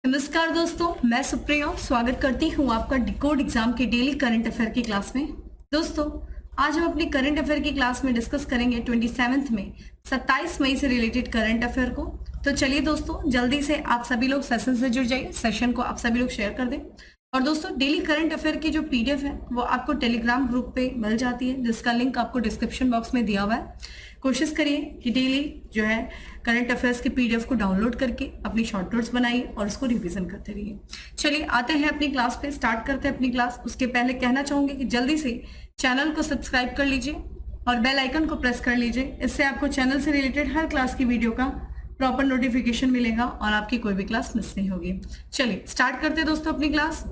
नमस्कार दोस्तों, मैं सुप्रिया स्वागत करती हूँ आपका डिकोड एग्जाम के डेली करंट अफेयर की क्लास में। दोस्तों, आज हम अपनी करंट अफेयर की क्लास में डिस्कस करेंगे 27 में 27 मई से रिलेटेड करंट अफेयर को। तो चलिए दोस्तों, जल्दी से आप सभी लोग सेशन से जुड़ जाइए, सेशन को आप सभी लोग शेयर कर दें। और दोस्तों, डेली करंट अफेयर की जो पीडीएफ है वो आपको टेलीग्राम ग्रुप पे मिल जाती है, जिसका लिंक आपको डिस्क्रिप्शन बॉक्स में दिया हुआ है। कोशिश करिए कि डेली जो है करंट अफेयर्स की पीडीएफ को डाउनलोड करके अपनी शॉर्ट नोट्स बनाइए और उसको रिवीजन करते रहिए। चलिए आते हैं अपनी क्लास पे, स्टार्ट करते हैं अपनी क्लास। उसके पहले कहना चाहूंगी कि जल्दी से चैनल को सब्सक्राइब कर लीजिए और बेल आइकन को प्रेस कर लीजिए। इससे आपको चैनल से रिलेटेड हर क्लास की वीडियो का प्रॉपर नोटिफिकेशन मिलेगा और आपकी कोई भी क्लास मिस नहीं होगी। चलिए स्टार्ट करते हैं दोस्तों अपनी क्लास।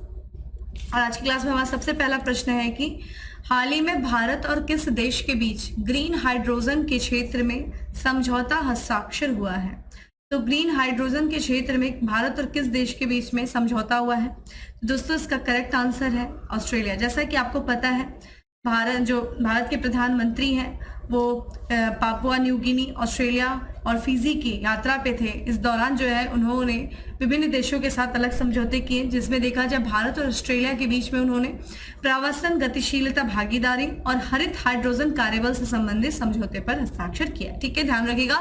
और आज की क्लास में हमारा सबसे पहला प्रश्न है कि हाल ही में भारत और किस देश के बीच ग्रीन हाइड्रोजन के क्षेत्र में समझौता हस्ताक्षर हुआ है। तो ग्रीन हाइड्रोजन के क्षेत्र में भारत और किस देश के बीच में समझौता हुआ है। दोस्तों, इसका करेक्ट आंसर है ऑस्ट्रेलिया। जैसा कि आपको पता है, भारत के प्रधानमंत्री हैं वो पापुआ न्यू गिनी, ऑस्ट्रेलिया और फिजी की यात्रा पे थे। इस दौरान जो है उन्होंने विभिन्न देशों के साथ अलग समझौते किए, जिसमें देखा जाए भारत और ऑस्ट्रेलिया के बीच में उन्होंने प्रवासन गतिशीलता भागीदारी और हरित हाइड्रोजन कार्यबल से संबंधित समझौते पर हस्ताक्षर किया। ठीक है, ध्यान रखिएगा,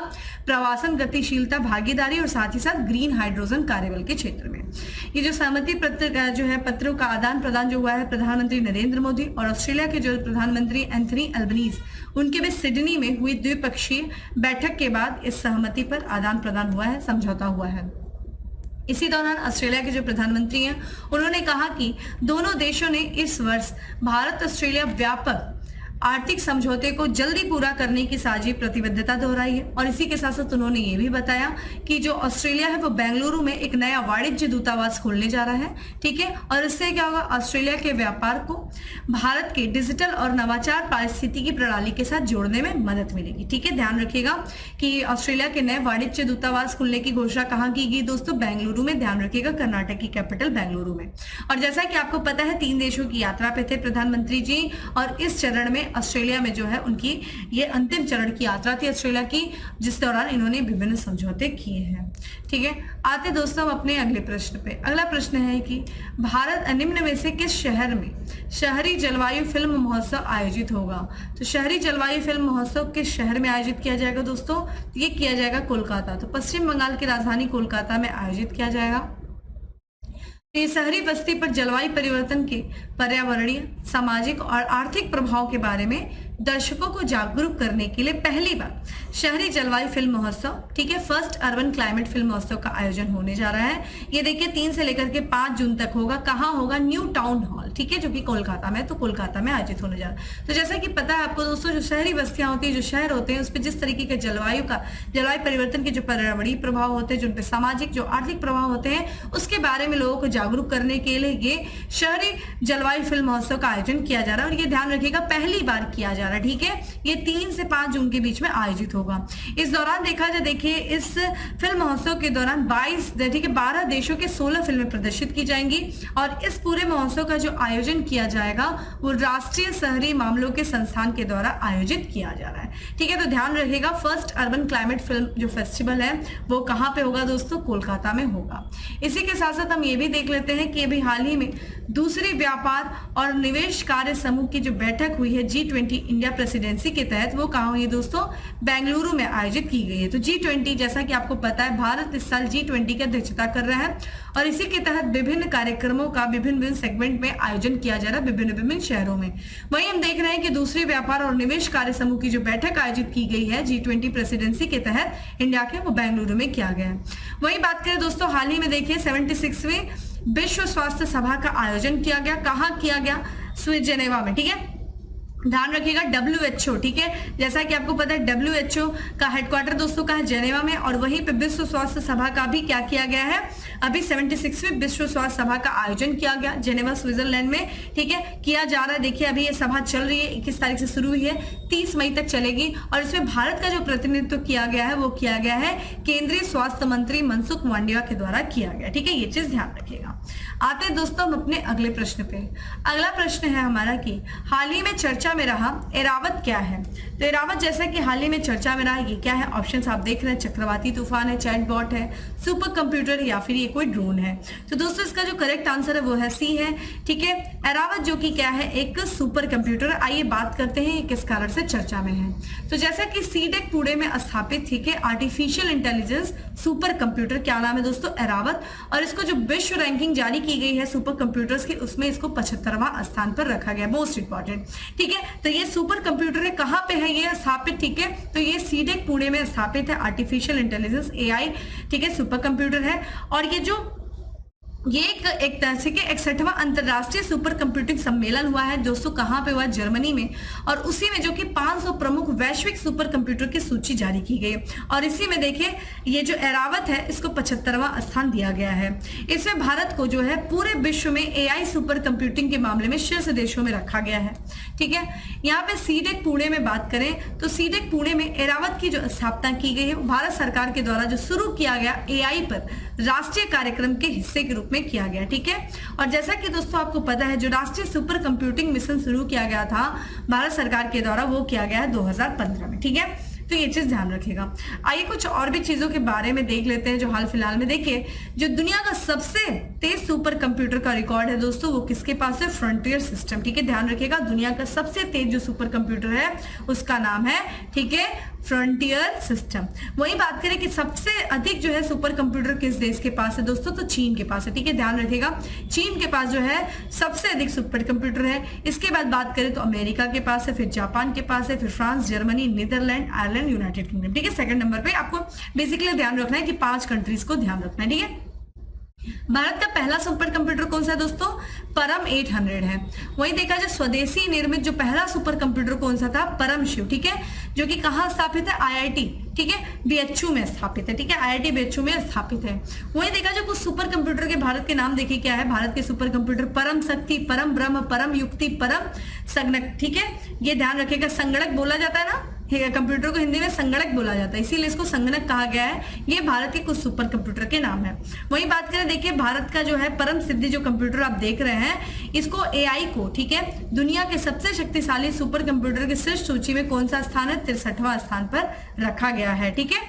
प्रवासन गतिशीलता भागीदारी और साथ ही साथ ग्रीन हाइड्रोजन कार्यबल के क्षेत्र में। ये जो सहमति पत्र जो है पत्रों का आदान प्रदान जो हुआ है प्रधानमंत्री नरेंद्र मोदी और ऑस्ट्रेलिया के जो प्रधानमंत्री एंथनी अल्बनीज उनके बीच सिडनी में हुई द्विपक्षीय बैठक के बाद इस सहमति पर आदान प्रदान हुआ है, समझौता हुआ है। इसी दौरान ऑस्ट्रेलिया के जो प्रधानमंत्री हैं उन्होंने कहा कि दोनों देशों ने इस वर्ष भारत ऑस्ट्रेलिया व्यापक आर्थिक समझौते को जल्दी पूरा करने की साझी प्रतिबद्धता दोहराई है। और इसी के साथ साथ उन्होंने ये भी बताया कि जो ऑस्ट्रेलिया है वो बेंगलुरु में एक नया वाणिज्य दूतावास खोलने जा रहा है। ठीक है, और इससे क्या होगा, ऑस्ट्रेलिया के व्यापार को भारत के डिजिटल और नवाचार पारिस्थितिकी प्रणाली के साथ जोड़ने में मदद मिलेगी। ठीक है, ध्यान रखिएगा कि ऑस्ट्रेलिया के नए वाणिज्य दूतावास खुलने की घोषणा कहाँ की गई दोस्तों, बेंगलुरु में। ध्यान रखिएगा, कर्नाटक की कैपिटल बेंगलुरु में। और जैसा कि आपको पता है 3 देशों की यात्रा पे थे प्रधानमंत्री जी, और इस चरण में ऑस्ट्रेलिया में जो है उनकी ये अंतिम चरण की यात्रा थी ऑस्ट्रेलिया की, जिस दौरान इन्होंने विभिन्न समझौते किए हैं। ठीक है, आते दोस्तों अपने अगले प्रश्न पे। अगला प्रश्न है कि भारत निम्न में से किस शहर में शहरी जलवायु फिल्म महोत्सव आयोजित होगा। तो शहरी जलवायु फिल्म महोत्सव किस शहर में आयोजित किया जाएगा दोस्तों, ये किया जाएगा कोलकाता। तो पश्चिम बंगाल की राजधानी कोलकाता में आयोजित किया जाएगा। ये शहरी बस्ती पर जलवायु परिवर्तन के पर्यावरणीय, सामाजिक और आर्थिक प्रभाव के बारे में दर्शकों को जागरूक करने के लिए पहली बार शहरी जलवायु फिल्म महोत्सव, ठीक है, फर्स्ट अर्बन क्लाइमेट फिल्म महोत्सव का आयोजन होने जा रहा है। ये देखिए 3 से लेकर के 5 जून तक होगा। कहाँ होगा, न्यू टाउन हॉल, ठीक है, जो कि कोलकाता में, तो कोलकाता में आयोजित होने जा रहा है। तो जैसा कि पता है आपको दोस्तों, जो शहरी बस्तियां होती है, जो शहर होते हैं, उस पर जिस तरीके के जलवायु परिवर्तन के जो पर्यावरणीय प्रभाव होते हैं, जो उन पर सामाजिक जो आर्थिक प्रभाव होते हैं, उसके बारे में लोगों को जागरूक करने के लिए ये शहरी जलवायु फिल्म महोत्सव का आयोजन किया जा रहा है। और ये ध्यान रखिएगा, पहली बार किया जा रहा है। ठीक है, ये 3 से 5 जून के बीच में आयोजित होगा। इस दौरान देखा जाए, देखिए इस फिल्म महोत्सव के दौरान 12 देशों के 16 फिल्में प्रदर्शित की जाएंगी। और इस पूरे महोत्सव का जो आयोजन किया जाएगा वो राष्ट्रीय शहरी मामलों के संस्थान के द्वारा आयोजित किया जा रहा है। ठीक है, तो ध्यान रखिएगा, फर्स्ट अर्बन क्लाइमेट फिल्म जो फेस्टिवल है वो कहाँ पे होगा दोस्तों, कोलकाता में होगा। इसी के साथ साथ हम ये भी देख लेते हैं कि अभी हाल ही में दूसरी व्यापार और निवेश कार्य समूह की जो बैठक हुई है G20 इंडिया प्रेसिडेंसी के तहत, वो कहाँ हुई है दोस्तों, बेंगलुरु में आयोजित की गई है। तो G20, जैसा कि आपको पता है, भारत इस साल G20 की अध्यक्षता कर रहा है और इसी के तहत विभिन्न कार्यक्रमों का विभिन्न सेगमेंट में आयोजन किया जा रहा है विभिन्न शहरों में। वहीं हम देख रहे हैं कि दूसरी व्यापार और निवेश कार्य समूह की जो बैठक आयोजित की गई है G20 प्रेसिडेंसी के तहत इंडिया के, वो बेंगलुरु में किया गया है। वहीं बात करें दोस्तों, हाल ही में देखिए 76वीं विश्व स्वास्थ्य सभा का आयोजन किया गया। कहाँ किया गया, स्विट्जरलैंड जेनेवा में। ठीक है, ध्यान रखिएगा, WHO, ठीक है, जैसा कि आपको पता है WHO का हेडक्वार्टर दोस्तों का है जेनेवा में। और वहीं पे विश्व स्वास्थ्य सभा का भी क्या किया गया है, अभी 76वीं विश्व स्वास्थ्य सभा का आयोजन किया गया जेनेवा स्विट्जरलैंड में। ठीक है, किया जा रहा है। देखिए अभी ये सभा चल रही है, 21 तारीख से शुरू हुई है, 30 मई तक चलेगी। और इसमें भारत का जो प्रतिनिधित्व किया गया है वो किया गया है केंद्रीय स्वास्थ्य मंत्री मनसुख मांडविया के द्वारा किया गया। ठीक है, ये चीज ध्यान रखिएगा। आते हैं दोस्तों हम अपने अगले प्रश्न पे। अगला प्रश्न है हमारा कि हाल ही में चर्चा में रहा एरावत क्या है। तो एरावत जैसा कि हाल ही में चर्चा में रहा, ये क्या है? ऑप्शंस आप देख रहे हैं, चक्रवाती तूफान है, चैटबॉट है, सुपर कंप्यूटर या फिर ये कोई ड्रोन है। तो दोस्तों इसका जो करेक्ट आंसर है वो है सी है। ठीक है, एरावत जो कि क्या है, एक सुपर कंप्यूटर। आइए बात करते हैं ये किस कारण से चर्चा में है। तो जैसा कि सीडेक पुणे में स्थापित, ठीक है, आर्टिफिशियल इंटेलिजेंस सुपर कंप्यूटर, क्या नाम है दोस्तों? एरावत। और इसको जो विश्व रैंकिंग जारी की गई है सुपर कंप्यूटर्स की, उसमें इसको 75वां स्थान पर रखा गया, मोस्ट इंपॉर्टेंट। ठीक है, तो ये सुपर कंप्यूटर है, कहां पे है ये स्थापित? ठीक है, तो ये सीडेक पुणे में स्थापित है, आर्टिफिशियल इंटेलिजेंस एआई, ठीक है, सुपर कंप्यूटर है। और ये एक तरह से 61वां अंतरराष्ट्रीय सुपर कंप्यूटिंग सम्मेलन हुआ है दोस्तों, कहां पे हुआ? जर्मनी में। और उसी में जो कि 500 प्रमुख वैश्विक सुपर कंप्यूटर की सूची जारी की गई और इसी में देखिए ये जो एरावत है इसको 75वां स्थान दिया गया है। इसमें भारत को जो है पूरे विश्व में एआई सुपर कंप्यूटिंग के मामले में शीर्ष देशों में रखा गया है। ठीक है, यहाँ पे सीडेक पुणे में बात करें तो सीडेक पुणे में एरावत की जो स्थापना की गई है भारत सरकार के द्वारा जो शुरू किया गया एआई पर राष्ट्रीय कार्यक्रम के हिस्से के रूप में किया गया। ठीक है, और जैसा कि दोस्तों आपको पता है जो राष्ट्रीय सुपर कंप्यूटिंग मिशन शुरू किया गया था भारत सरकार के द्वारा, वो किया गया है 2015 में। ठीक है, तो ये चीज ध्यान रखेगा। आइए कुछ और भी चीजों के बारे में देख लेते हैं जो हाल फिलहाल में। देखिए जो दुनिया का सबसे तेज सुपर कंप्यूटर का रिकॉर्ड है दोस्तों, वो किसके पास है? Frontier system. ठीक है, ध्यान रखिएगा, दुनिया का सबसे तेज जो सुपर कंप्यूटर है उसका नाम है, ठीक है, फ्रंटियर सिस्टम। वही बात करें कि सबसे अधिक जो है सुपर कंप्यूटर किस देश के पास है दोस्तों? तो चीन के पास है। ठीक है, ध्यान रखिएगा, चीन के पास जो है सबसे अधिक सुपर कंप्यूटर है। इसके बाद बात करें तो अमेरिका के पास है, फिर जापान के पास है, फिर France, Germany, Netherlands, Ireland, United Kingdom. ठीक है, सेकंड नंबर पे आपको बेसिकली ध्यान रखना है कि 5 कंट्रीज को ध्यान रखना है। ठीक है, भारत का पहला सुपर कंप्यूटर कौन सा है दोस्तों? परम 800 है। वहीं देखा जाए स्वदेशी निर्मित जो पहला सुपर कंप्यूटर कौन सा था? परम शिव। ठीक है, जो कि कहां स्थापित है? आईआईटी, ठीक है, बीएचयू में स्थापित है। ठीक है, आईआईटी बीएचयू में स्थापित है। वहीं देखा जाए कुछ सुपर कंप्यूटर के भारत के नाम देखिए क्या है। भारत के सुपर कंप्यूटर परम शक्ति, परम ब्रह्म, परम युक्ति, परम संगणक। ठीक है, ये ध्यान रखिएगा, संगणक बोला जाता है ना, कंप्यूटर को हिंदी में संगणक बोला जाता है, इसीलिए इसको संगणक कहा गया है। ये भारत के कुछ सुपर कंप्यूटर के नाम है। वहीं बात करें, देखिए भारत का जो है परम सिद्धि जो कंप्यूटर आप देख रहे हैं, इसको एआई को, ठीक है, दुनिया के सबसे शक्तिशाली सुपर कंप्यूटर की शीर्ष सूची में कौन सा स्थान है? 63वां स्थान पर रखा गया है। ठीक है,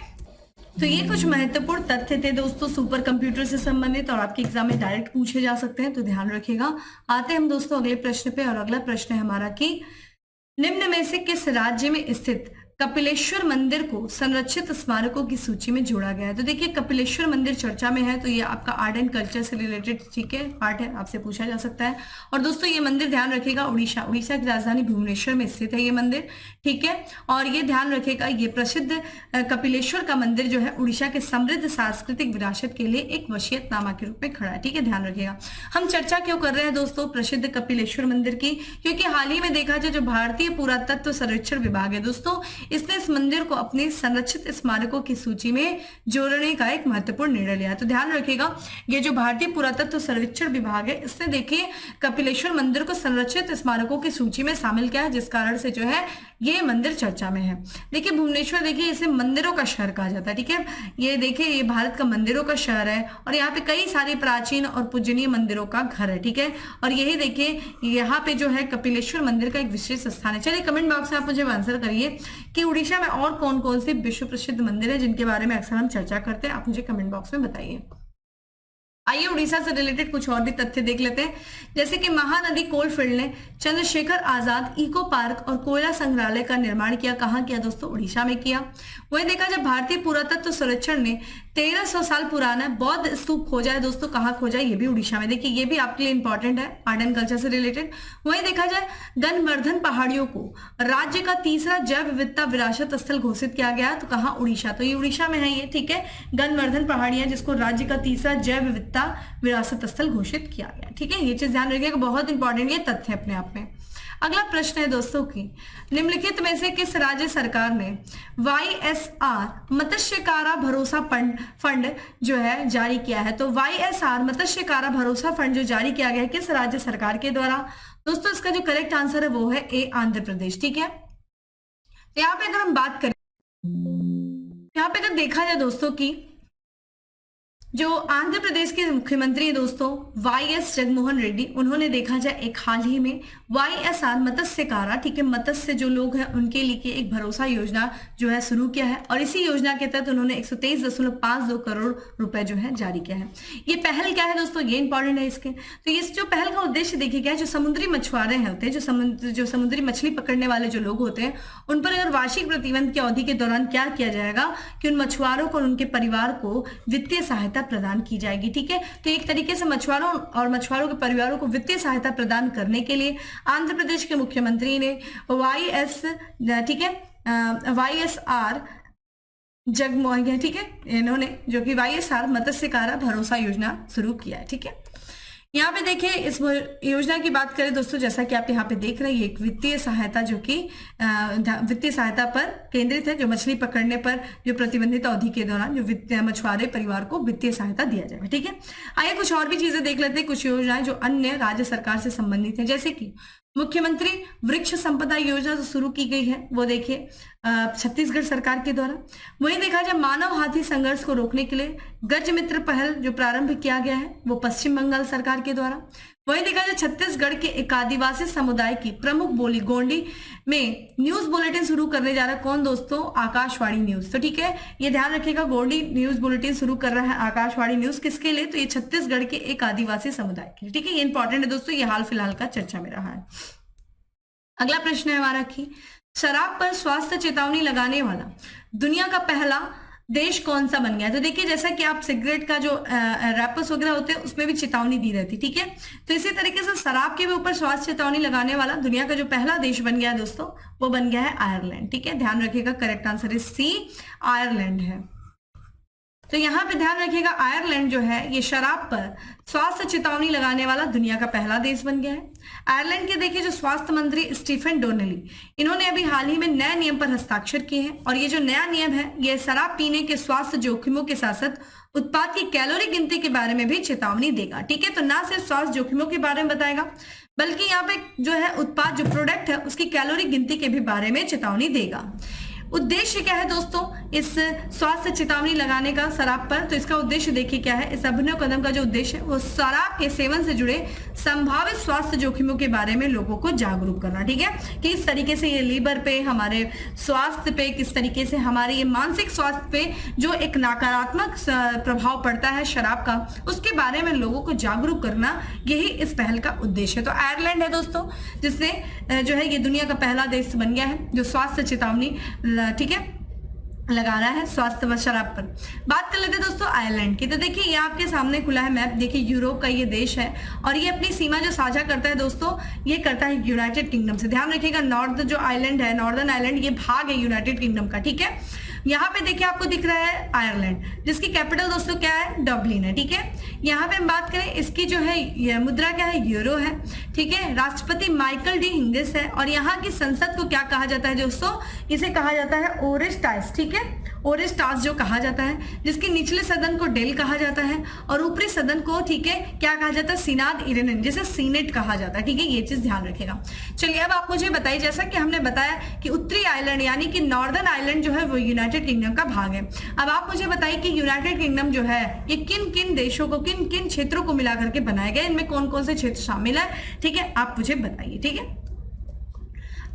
तो ये कुछ महत्वपूर्ण तथ्य थे दोस्तों सुपर कंप्यूटर से संबंधित और आपके एग्जाम में डायरेक्ट पूछे जा सकते हैं, तो ध्यान रखिएगा। आते हैं हम दोस्तों अगले प्रश्न पे, और अगला प्रश्न है हमारा कि निम्न में से किस राज्य में स्थित कपिलेश्वर मंदिर को संरक्षित स्मारकों की सूची में जोड़ा गया है? तो देखिए कपिलेश्वर मंदिर चर्चा में है, तो ये आपका आर्ट एंड कल्चर से रिलेटेड, ठीक है, पार्ट है, आपसे पूछा जा सकता है। और दोस्तों ये मंदिर ध्यान रखिएगा उड़ीसा की राजधानी भुवनेश्वर में स्थित है ये मंदिर। ठीक है, और ये ध्यान रखिएगा ये प्रसिद्ध कपिलेश्वर का मंदिर जो है उड़ीसा के समृद्ध सांस्कृतिक विरासत के लिए एक वसीयतनामा के रूप में खड़ा है। ठीक है, ध्यान रखिएगा। हम चर्चा क्यों कर रहे हैं दोस्तों प्रसिद्ध कपिलेश्वर मंदिर की? क्योंकि हाल ही में देखा जाए जो भारतीय पुरातत्व सर्वेक्षण विभाग है दोस्तों, इसने इस मंदिर को अपने संरक्षित स्मारकों की सूची में जोड़ने का एक महत्वपूर्ण निर्णय लिया है। तो ध्यान रखिएगा, ये जो भारतीय पुरातत्व सर्वेक्षण विभाग है, इसने देखिए कपिलेश्वर मंदिर को संरक्षित स्मारकों की सूची में शामिल किया है, जिस कारण से जो है ये मंदिर चर्चा में है। देखिए भुवनेश्वर, देखिए इसे मंदिरों का शहर कहा जाता है। ठीक है, ये देखिए ये भारत का मंदिरों का शहर है और यहाँ पे कई सारे प्राचीन और पूजनीय मंदिरों का घर है। ठीक है, और यही देखिए यहाँ पे जो है कपिलेश्वर मंदिर का एक विशेष स्थान है। चलिए कमेंट बॉक्स में आप मुझे आंसर करिए कि उड़ीसा में और कौन कौन से विश्व प्रसिद्ध मंदिर है जिनके बारे में अक्सर हम चर्चा करते हैं, आप मुझे कमेंट बॉक्स में बताइए। आइए उड़ीसा से रिलेटेड कुछ और भी तथ्य देख लेते हैं, जैसे कि महानदी कोलफील्ड ने चंद्रशेखर आजाद इको पार्क और कोयला संग्रहालय का निर्माण किया। कहाँ किया दोस्तों? उड़ीसा में किया। वहीं देखा जाए भारतीय पुरातत्व सर्वेक्षण ने 1300 साल पुराना बौद्ध स्तूप खोजा है दोस्तों। कहाँ खोजा? ये भी उड़ीसा में। देखिए ये भी आपके लिए इंपॉर्टेंट है, आर्ट एंड कल्चर से रिलेटेड। वहीं देखा जाए गनवर्धन पहाड़ियों को राज्य का तीसरा जैव विविधता विरासत स्थल घोषित किया गया, तो कहाँ? उड़ीसा। तो ये उड़ीसा में है ये, ठीक है, गनवर्धन पहाड़ियां जिसको राज्य का तीसरा जैव विविधता विरासत स्थल घोषित किया गया। ठीक है, ये चीज ध्यान रखिएगा, बहुत इंपॉर्टेंट ये तथ्य अपने आप में। अगला प्रश्न है दोस्तों की निम्नलिखित में से किस राज्य सरकार ने YSR मत्स्यकारा भरोसा फंड जो है जारी किया है? तो YSR मत्स्यकारा भरोसा फंड जो जारी किया गया है किस राज्य सरकार के द्वारा? दोस्तों इसका जो करेक्ट आंसर है वो है ए, आंध्र प्रदेश। ठीक है, तो यहाँ पे अगर हम बात करें, यहाँ पे अगर देखा जाए दोस्तों की जो आंध्र प्रदेश के मुख्यमंत्री दोस्तों वाईएस जगनमोहन रेड्डी, उन्होंने देखा जाए एक हाल ही में वाईएसआर मत्स्य कारा, ठीक है, मत्स्य जो लोग हैं उनके लिए एक भरोसा योजना जो है शुरू किया है और इसी योजना के तहत उन्होंने 123.52 करोड़ रुपए जो है जारी किया है। ये पहल क्या है दोस्तों, ये इंपॉर्टेंट है इसके। तो ये जो पहल का उद्देश्य देखिए क्या है, जो समुद्री मछुआरे होते हैं, जो समुद्री मछली पकड़ने वाले जो लोग होते हैं, उन पर अगर वार्षिक प्रतिबंध की अवधि के दौरान क्या किया जाएगा कि उन मछुआरों को और उनके परिवार को वित्तीय सहायता प्रदान की जाएगी, ठीक है। तो एक तरीके से मछुआरों और मछुआरों के परिवारों को वित्तीय सहायता प्रदान करने के लिए आंध्र प्रदेश के मुख्यमंत्री ने वाईएसआर जगनमोहन, ठीक है, इन्होंने जो कि वाईएसआर मत्स्य कारा भरोसा योजना शुरू किया है, ठीक है। यहाँ पे देखिए इस योजना की बात करें दोस्तों, जैसा कि आप यहाँ पे देख रहे हैं, एक वित्तीय सहायता जो कि वित्तीय सहायता पर केंद्रित है, जो मछली पकड़ने पर जो प्रतिबंधित अवधि के दौरान जो मछुआरे परिवार को वित्तीय सहायता दिया जाएगा, ठीक है। आइए कुछ और भी चीजें देख लेते हैं, कुछ योजनाएं जो अन्य राज्य सरकार से संबंधित है, जैसे कि मुख्यमंत्री वृक्ष संपदा योजना जो शुरू की गई है वो देखिए छत्तीसगढ़ सरकार के द्वारा। वहीं देखा जाए मानव हाथी संघर्ष को रोकने के लिए गज मित्र पहल जो प्रारंभ किया गया है वो पश्चिम बंगाल सरकार के द्वारा। वहीं देखा जाए छत्तीसगढ़ के एक आदिवासी समुदाय की प्रमुख बोली गोंडी में न्यूज बुलेटिन शुरू करने जा रहा है कौन दोस्तों, आकाशवाणी न्यूज। तो ठीक है, ये ध्यान रखिएगा, गोंडी न्यूज बुलेटिन शुरू कर रहा है आकाशवाणी न्यूज, किसके लिए, तो ये छत्तीसगढ़ के एक आदिवासी समुदाय के लिए, ठीक है। ये इंपॉर्टेंट है दोस्तों, ये हाल फिलहाल का चर्चा में रहा है। अगला प्रश्न है हमारा कि शराब पर स्वास्थ्य चेतावनी लगाने वाला दुनिया का पहला देश कौन सा बन गया। तो देखिए जैसा कि आप सिगरेट का जो रैपर्स वगैरह होते हैं उसमें भी चेतावनी दी रहती, ठीक है। तो इसी तरीके से शराब के भी ऊपर स्वास्थ्य चेतावनी लगाने वाला दुनिया का जो पहला देश बन गया है दोस्तों, वो बन गया है आयरलैंड, ठीक है। ध्यान रखिएगा, correct answer is C, Ireland है। तो यहाँ पे ध्यान रखिएगा, आयरलैंड जो है ये शराब पर स्वास्थ्य चेतावनी लगाने वाला दुनिया का पहला देश बन गया है। आयरलैंड के देखिए जो स्वास्थ्य मंत्री स्टीफन डोनेली, इन्होंने अभी हाल ही में नए नियम पर हस्ताक्षर किए हैं और ये जो नया नियम है ये शराब पीने के स्वास्थ्य जोखिमों के साथ साथ उत्पाद की कैलोरी गिनती के बारे में भी चेतावनी देगा, ठीक है। तो ना सिर्फ स्वास्थ्य जोखिमों के बारे में बताएगा बल्कि यहाँ पे जो है उत्पाद जो प्रोडक्ट है उसकी कैलोरी गिनती के भी बारे में चेतावनी देगा। उद्देश्य क्या है दोस्तों इस स्वास्थ्य चेतावनी लगाने का शराब पर, तो इसका उद्देश्य देखिए क्या है, इस अभिनव कदम का जो उद्देश्य है वो शराब के सेवन से जुड़े संभावित स्वास्थ्य जोखिमों के बारे में लोगों को जागरूक करना, ठीक है। कि इस तरीके से ये लीवर पे, हमारे स्वास्थ्य पे, किस तरीके से हमारे ये मानसिक स्वास्थ्य पे जो एक नकारात्मक प्रभाव पड़ता है शराब का, उसके बारे में लोगों को जागरूक करना, यही इस पहल का उद्देश्य है। तो आयरलैंड है दोस्तों जिसने जो है ये दुनिया का पहला देश बन गया है जो स्वास्थ्य चेतावनी, ठीक है, लगा रहा है स्वास्थ्य व शराब पर। बात कर लेते हैं दोस्तों आयरलैंड की। तो देखिए ये आपके सामने खुला है मैप, देखिए यूरोप का ये देश है और ये अपनी सीमा जो साझा करता है दोस्तों, ये करता है यूनाइटेड किंगडम से। ध्यान रखिएगा, नॉर्थ जो आइलैंड है, नॉर्दर्न आइलैंड, ये भाग है यूनाइटेड किंगडम का, ठीक है। यहाँ पे देखिए आपको दिख रहा है आयरलैंड, जिसकी कैपिटल दोस्तों क्या है, डबलिन है, ठीक है। यहाँ पे हम बात करें इसकी जो है मुद्रा क्या है, यूरो है, ठीक है। राष्ट्रपति माइकल डी हिंगिस है और यहाँ की संसद को क्या कहा जाता है दोस्तों, इसे कहा जाता है ओरेस्टास, ठीक है, ओरेस्टास जो कहा जाता है, जिसके निचले सदन को डेल कहा जाता है और ऊपरी सदन को, ठीक है, क्या कहा जाता है, सीनाद इरेनन, जिसे सीनेट कहा जाता है, ठीक है। ये चीज ध्यान रखिएगा। चलिए अब आप मुझे बताइए, जैसा कि हमने बताया कि उत्तरी आयरलैंड यानी कि नॉर्दर्न आयरलैंड जो है वो यूनाइटेड किंगडम का भाग है। अब आप मुझे बताइए कि यूनाइटेड किंगडम जो है ये किन किन देशों को, किन किन क्षेत्रों को मिलाकर के बनाया गया, इनमें कौन कौन से क्षेत्र शामिल है, ठीक है, आप मुझे बताइए, ठीक है।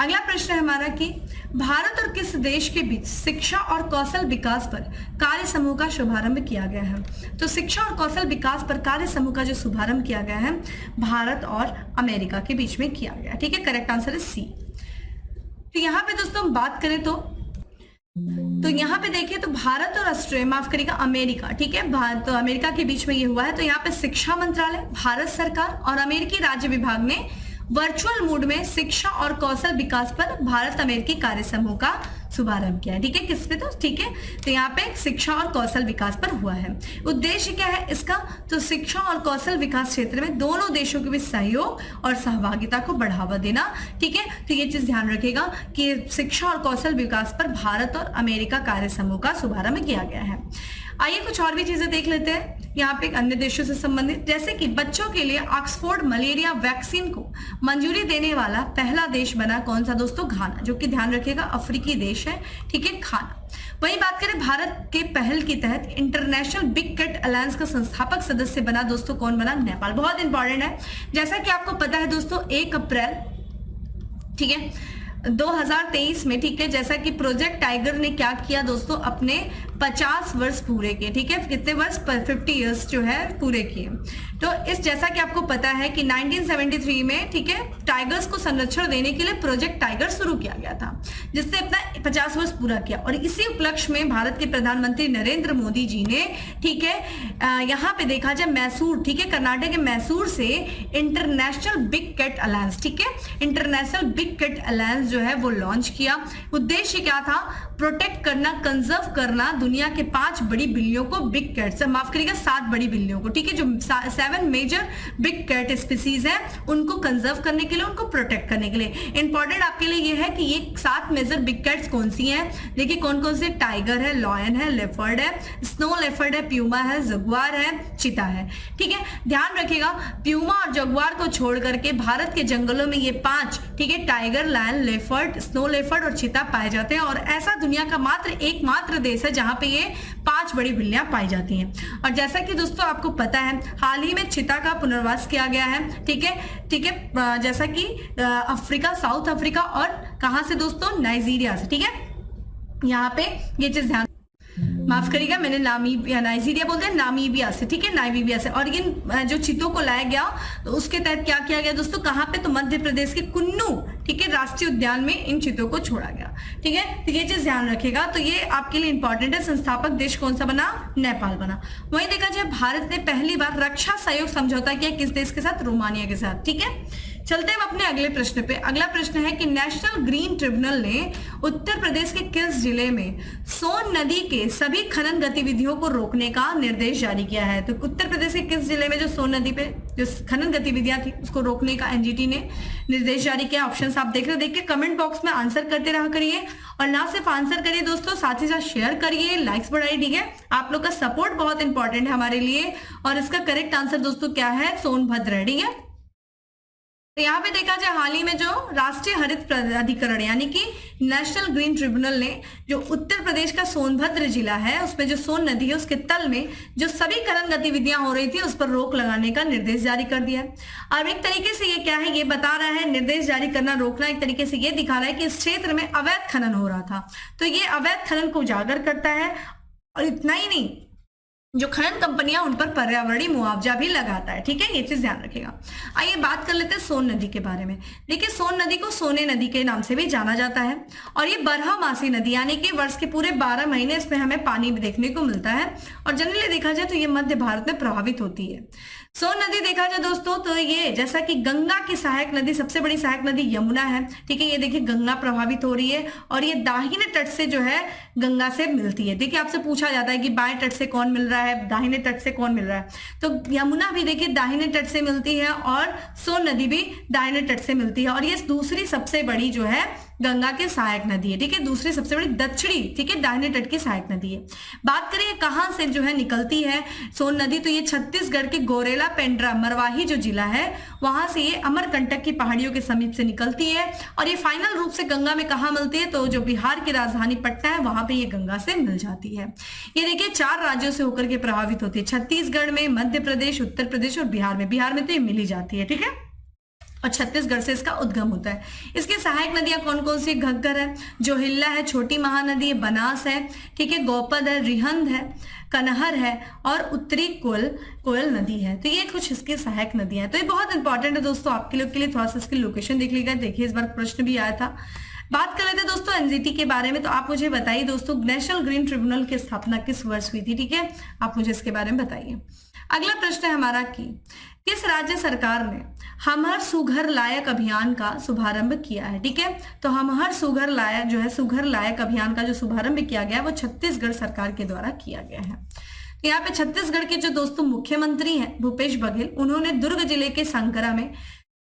अगला प्रश्न है हमारा कि भारत और किस देश के बीच शिक्षा और कौशल विकास पर कार्य समूह का शुभारंभ किया गया है। तो शिक्षा और कौशल विकास पर कार्य समूह का जो शुभारंभ किया गया है भारत और अमेरिका के बीच में किया गया, ठीक है। करेक्ट आंसर है सी। तो यहाँ पे दोस्तों हम बात करें तो यहाँ पे देखिए तो भारत और ऑस्ट्रेलिया, माफ करिएगा अमेरिका, ठीक है, भारत तो अमेरिका के बीच में ये हुआ है। तो यहाँ पे शिक्षा मंत्रालय, भारत सरकार और अमेरिकी राज्य विभाग ने वर्चुअल मोड में शिक्षा और कौशल विकास पर भारत अमेरिकी कार्य समूह का शुभारंभ किया है, ठीक है। किस पे, तो ठीक है, तो यहाँ पे शिक्षा और कौशल विकास पर हुआ है। उद्देश्य क्या है इसका, तो शिक्षा और कौशल विकास क्षेत्र में दोनों देशों के बीच सहयोग और सहभागिता को बढ़ावा देना, ठीक है। तो ये चीज ध्यान रखिएगा कि शिक्षा और कौशल विकास पर भारत और अमेरिका कार्य समूह का शुभारंभ किया गया है। आइए कुछ और भी चीजें देख लेते हैं यहाँ पे अन्य देशों से संबंधित, जैसे कि बच्चों के लिए ऑक्सफोर्ड मलेरिया वैक्सीन को मंजूरी देने वाला पहला देश बना कौन सा दोस्तों, घाना, जो कि ध्यान रखिएगा अफ्रीकी देश है, ठीक है, घाना। वहीं बात करें भारत के पहल के तहत इंटरनेशनल बिग कैट अलायंस का संस्थापक सदस्य बना दोस्तों, कौन बना? नेपाल। बहुत इंपॉर्टेंट है, जैसा कि आपको पता है दोस्तों 1 अप्रैल, ठीक है, 2023 में, ठीक है, जैसा कि प्रोजेक्ट टाइगर ने क्या किया दोस्तों, अपने 50 वर्ष पूरे किए, ठीक है, कितने वर्ष? 50 इयर्स जो है पूरे किए। तो इस, जैसा कि आपको पता है कि 1973 में, ठीक है, टाइगर्स को संरक्षण देने के लिए प्रोजेक्ट टाइगर शुरू किया गया था, जिसने अपना 50 वर्ष पूरा किया। और इसी उपलक्ष्य में भारत के प्रधानमंत्री नरेंद्र मोदी जी ने, ठीक है, यहाँ पे देखा जाए मैसूर, ठीक है, कर्नाटक के मैसूर से इंटरनेशनल बिग कैट अलायंस, ठीक है, इंटरनेशनल बिग कैट अलायंस जो है वो लॉन्च किया। उद्देश्य क्या था? प्रोटेक्ट करना, कंजर्व करना दुनिया के 5 बड़ी बिल्लियों को, बिग कैट्स, माफ करिएगा 7 बड़ी बिल्लियों को, ठीक है, जो 7 मेजर बिग कैट स्पीसीज है, उनको कंजर्व करने के लिए, उनको प्रोटेक्ट करने के लिए। इंपॉर्टेंट आपके लिए ये है कि ये 7 मेजर बिग कैट्स कौन सी हैं? देखिए कौन कौन से, टाइगर है, लॉयन है, लेपर्ड है, स्नो लेपर्ड है, प्यूमा है, जगुआर है, चीता है, ठीक है। ध्यान रखिएगा, प्यूमा और जगुआर को छोड़ करके भारत के जंगलों में ये 5, ठीक है, tiger, lion, leopard, snow leopard और चीता पाए जाते हैं। और ऐसा दुनिया का एकमात्र देश है जहां पे ये 5 बड़ी बिल्लियां पाई जाती हैं। और जैसा कि दोस्तों आपको पता है, हाल ही में चीता का पुनर्वास किया गया है, ठीक है, ठीक है, जैसा कि अफ्रीका, साउथ अफ्रीका और कहां से दोस्तों? नाइजीरिया से, ठीक है। यहाँ पे ये चीज ध्यान, माफ करिएगा मैंने नाइजीरिया बोलते हैं, नामीबिया से, ठीक है, नामीबिया से। और इन जो चीतों को लाया गया तो उसके तहत क्या किया गया दोस्तों, कहां पे? तो मध्य प्रदेश के कुन्नू, ठीक है, राष्ट्रीय उद्यान में इन चीतों को छोड़ा गया, ठीक है। तो ये चीज ध्यान रखिएगा। तो ये आपके लिए इंपॉर्टेंट है। संस्थापक देश कौन सा बना? नेपाल बना। वहीं देखा जाए भारत ने पहली बार रक्षा सहयोग समझौता किया, किस देश के साथ? रोमानिया के साथ, ठीक है। चलते हैं अपने अगले प्रश्न पे। अगला प्रश्न है कि नेशनल ग्रीन ट्रिब्यूनल ने उत्तर प्रदेश के किस जिले में सोन नदी के सभी खनन गतिविधियों को रोकने का निर्देश जारी किया है? तो उत्तर प्रदेश के किस जिले में जो सोन नदी पे जो खनन गतिविधियां थी उसको रोकने का एनजीटी ने निर्देश जारी किया? ऑप्शन आप देख रहे हो, देख के कमेंट बॉक्स में आंसर करते रहा करिए। और ना सिर्फ आंसर करिए दोस्तों, साथ ही साथ शेयर करिए, लाइक्स बढ़ाइए, ठीक है। आप लोग का सपोर्ट बहुत इंपॉर्टेंट है हमारे लिए। और इसका करेक्ट आंसर दोस्तों क्या है? सोनभद्र है, ठीक है। तो यहाँ पे देखा जाए हाल ही में जो राष्ट्रीय हरित प्राधिकरण यानी कि नेशनल ग्रीन ट्रिब्यूनल ने जो उत्तर प्रदेश का सोनभद्र जिला है उसमें जो सोन नदी है उसके तल में जो सभी खनन गतिविधियां हो रही थी उस पर रोक लगाने का निर्देश जारी कर दिया है। अब एक तरीके से ये क्या है, ये बता रहा है, निर्देश जारी करना, रोकना, एक तरीके से ये दिखा रहा है कि इस क्षेत्र में अवैध खनन हो रहा था। तो ये अवैध खनन को उजागर करता है। और इतना ही नहीं, जो खनन कंपनियां उन पर पर्यावरणीय मुआवजा भी लगाता है, ठीक है, ये चीज ध्यान रखेगा। आइए बात कर लेते हैं सोन नदी के बारे में। देखिए सोन नदी को सोने नदी के नाम से भी जाना जाता है और ये बारहमासी नदी यानी कि वर्ष के पूरे 12 महीने इसमें हमें पानी देखने को मिलता है। और जनरली देखा जाए तो ये मध्य भारत में प्रभावित होती है। सोन नदी देखा जाए दोस्तों तो ये जैसा कि गंगा की सहायक नदी, सबसे बड़ी सहायक नदी यमुना है, ठीक है, ये देखिए गंगा प्रभावित हो रही है और ये दाहिने तट से जो है गंगा से मिलती है। देखिए आपसे पूछा जाता है कि बाएं तट से कौन मिल रहा है, दाहिने तट से कौन मिल रहा है, तो यमुना भी देखिए दाहिने तट से मिलती है और सोन नदी भी दाहिने तट से मिलती है। और ये दूसरी सबसे बड़ी जो है गंगा की सहायक नदी है, ठीक है, दूसरी सबसे बड़ी दक्षिणी, ठीक है, दाहिने तट की सहायक नदी है। बात करें कहां से जो है निकलती है सोन नदी, तो ये छत्तीसगढ़ के गोरेला पेंड्रा मरवाही जो जिला है वहां से ये अमरकंटक की पहाड़ियों के समीप से निकलती है और ये फाइनल रूप से गंगा में कहां मिलती है, तो जो बिहार की राजधानी पटना है वहां पे ये गंगा से मिल जाती है। ये देखिए 4 राज्यों से होकर के प्रभावित होती है, छत्तीसगढ़ में, मध्य प्रदेश, उत्तर प्रदेश और बिहार में। बिहार में तो ये मिल ही जाती है, ठीक है, और छत्तीसगढ़ से इसका उद्गम होता है। इसकी सहायक नदियां कौन कौन सी? घग्गर है, जोहिल्ला है, छोटी महानदी है, बनास है, ठीक है, गोपद है, रिहंद है, कनहर है और उत्तरी कोयल नदी है। तो ये कुछ इसकी सहायक नदियां हैं। तो ये बहुत इंपॉर्टेंट है दोस्तों आपके लोग के लिए। थोड़ा सा इसकी लोकेशन देख लीजिएगा, देखिए इस बार प्रश्न भी आया था। बात कर लेते हैं दोस्तों एनजीटी के बारे में। तो आप मुझे बताइए दोस्तों नेशनल ग्रीन ट्रिब्यूनल की स्थापना किस वर्ष हुई थी, ठीक है, आप मुझे इसके बारे में बताइए। अगला प्रश्न है हमारा कि किस राज्य सरकार ने हम हर सुघर लायक अभियान का शुभारंभ किया है, ठीक है, तो हम हर सुघर लायक जो है सुघर लायक अभियान का जो शुभारंभ किया गया वो छत्तीसगढ़ सरकार के द्वारा किया गया है। तो यहाँ पे छत्तीसगढ़ के जो दोस्तों मुख्यमंत्री हैं भूपेश बघेल, उन्होंने दुर्ग जिले के संकरा में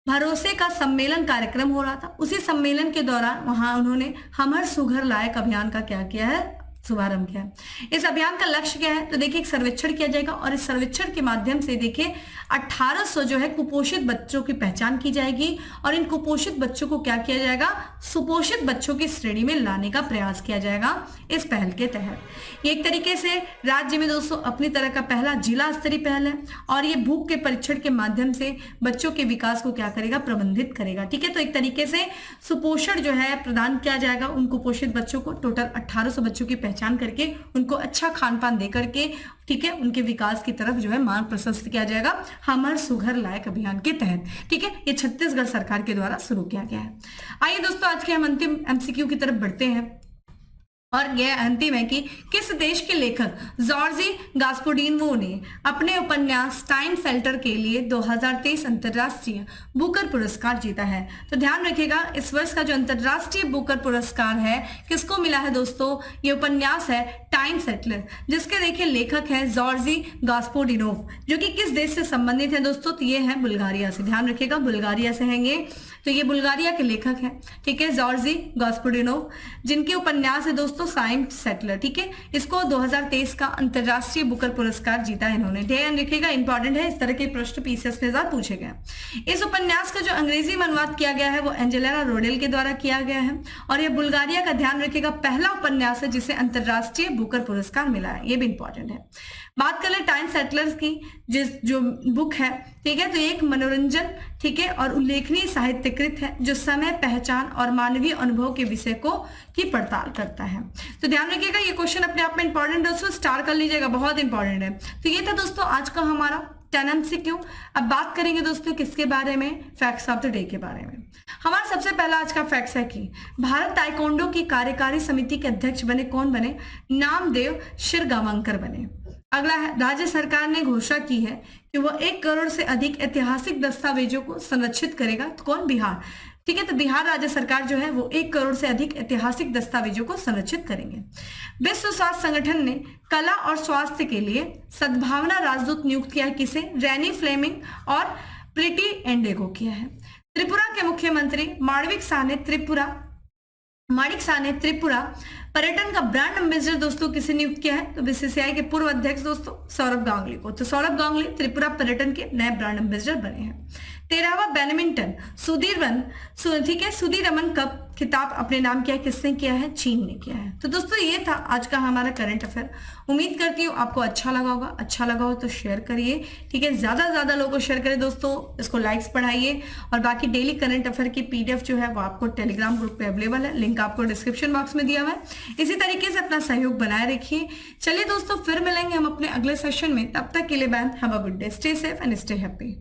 भरोसे का सम्मेलन कार्यक्रम हो रहा था, उसी सम्मेलन के दौरान वहां उन्होंने हम हर सुघर लायक अभियान का क्या किया है, शुभारंभ किया है। इस अभियान का लक्ष्य क्या है? तो देखिए एक सर्वेक्षण किया जाएगा और इस सर्वेक्षण के माध्यम से देखिए 1800 जो है कुपोषित बच्चों की पहचान की जाएगी और इन कुपोषित बच्चों को क्या किया जाएगा? सुपोषित बच्चों की श्रेणी में लाने का प्रयास किया जाएगा इस पहल के तहत। ये एक तरीके से राज्य में दोस्तों अपनी तरह का पहला जिला स्तरीय पहल है और ये भूख के परीक्षण के माध्यम से बच्चों के विकास को क्या करेगा? प्रबंधित करेगा। ठीक है, तो एक तरीके से सुपोषण जो है प्रदान किया जाएगा उन कुपोषित बच्चों को। टोटल 1800 बच्चों की पहचान करके उनको अच्छा खान पान दे करके, ठीक है, उनके विकास की तरफ जो है मार्ग प्रशस्त किया जाएगा हमर सुघर लायक अभियान के तहत। ठीक है, ये छत्तीसगढ़ सरकार के द्वारा शुरू किया गया है। आइए दोस्तों आज के हम अंतिम एमसीक्यू की तरफ बढ़ते हैं और यह अंतिम है कि किस देश के लेखक जॉर्जी गास्पारिनो ने अपने उपन्यास टाइम शेल्टर के लिए 2023 अंतर्राष्ट्रीय बुकर पुरस्कार जीता है? तो ध्यान रखिएगा इस वर्ष का जो अंतर्राष्ट्रीय बुकर पुरस्कार है किसको मिला है दोस्तों? ये उपन्यास है टाइम सेटलर, जिसके देखिए लेखक है जॉर्जी गास्पारिनो, जो कि किस देश से संबंधित है दोस्तों? तो ये है बुल्गारिया से। ध्यान रखिएगा बुल्गारिया से हैंगे, तो ये बुल्गारिया के लेखक हैं। ठीक है, जॉर्जी गास्पारिनो, जिनके उपन्यास है दोस्तों टाइम सेटलर। ठीक है, इसको 2023 का अंतर्राष्ट्रीय बुकर पुरस्कार जीता है इन्होंने। ध्यान रखिएगा इंपॉर्टेंट है, इस तरह के प्रश्न पीसीएस में ज्यादा पूछे गए। इस उपन्यास का जो अंग्रेजी में अनुवाद किया गया है वो एंजेलिना रोडेल के द्वारा किया गया है और यह बुल्गारिया का, ध्यान रखिएगा, पहला उपन्यास है जिसे अंतर्राष्ट्रीय बुकर पुरस्कार मिला है। ये भी इंपॉर्टेंट है। बात कर ले टाइम सेटलर्स की, जो बुक है, ठीक है, तो एक मनोरंजन, ठीक है, और उल्लेखनीय साहित्यकृत है जो समय, पहचान और मानवीय अनुभव के विषय को की पड़ताल करता है। तो ध्यान रखिएगा ये क्वेश्चन अपने आप में इंपॉर्टेंट है दोस्तों, स्टार कर लीजिएगा, बहुत इंपॉर्टेंट है। तो ये था दोस्तों आज का हमारा 10 MCQ। अब बात करेंगे दोस्तों किसके बारे में? फैक्ट्स ऑफ द डे के बारे में। हमारा सबसे पहला आज का फैक्ट्स है कि भारत ताइक्वांडो की कार्यकारी समिति के अध्यक्ष बने, कौन बने? नामदेव शिरगांवकर बने। अगला है, राज्य सरकार ने घोषणा की है कि वह 1 करोड़ से अधिक ऐतिहासिक दस्तावेजों को संरक्षित करेगा। तो कौन? बिहार। ठीक है, तो बिहार राज्य सरकार जो है वो 1 करोड़ से अधिक ऐतिहासिक दस्तावेजों को संरक्षित करेंगे। विश्व स्वास्थ्य संगठन ने कला और स्वास्थ्य के लिए सद्भावना राजदूत नियुक्त किया है। किसे? रैनी फ्लेमिंग और प्रीति एंडेगो किया है। त्रिपुरा के मुख्यमंत्री माणिक शाह ने त्रिपुरा पर्यटन का ब्रांड एम्बेसडर दोस्तों किसे नियुक्त किया है? तो बीसीसीआई के पूर्व अध्यक्ष दोस्तों सौरभ गांगुली को। तो सौरभ गांगुली त्रिपुरा पर्यटन के नए ब्रांड एम्बेसडर बने हैं। 13वां बैडमिंटन सुधीर रमन कप खिताब अपने नाम किया है, किसने किया है? चीन ने किया है। तो दोस्तों ये था आज का हमारा करंट अफेयर। उम्मीद करती हूँ आपको अच्छा लगा होगा। अच्छा लगा हो तो शेयर करिए, ठीक है, ज्यादा से ज्यादा लोगों को शेयर करें दोस्तों, इसको लाइक्स बढ़ाइए। और बाकी डेली करंट अफेयर की PDF जो है वो आपको टेलीग्राम ग्रुप पे अवेलेबल है, लिंक आपको डिस्क्रिप्शन बॉक्स में दिया हुआ है। इसी तरीके से अपना सहयोग बनाए रखिए। चलिए दोस्तों फिर मिलेंगे हम अपने अगले सेशन में, तब तक के लिए bye, have a good day, stay safe and stay happy.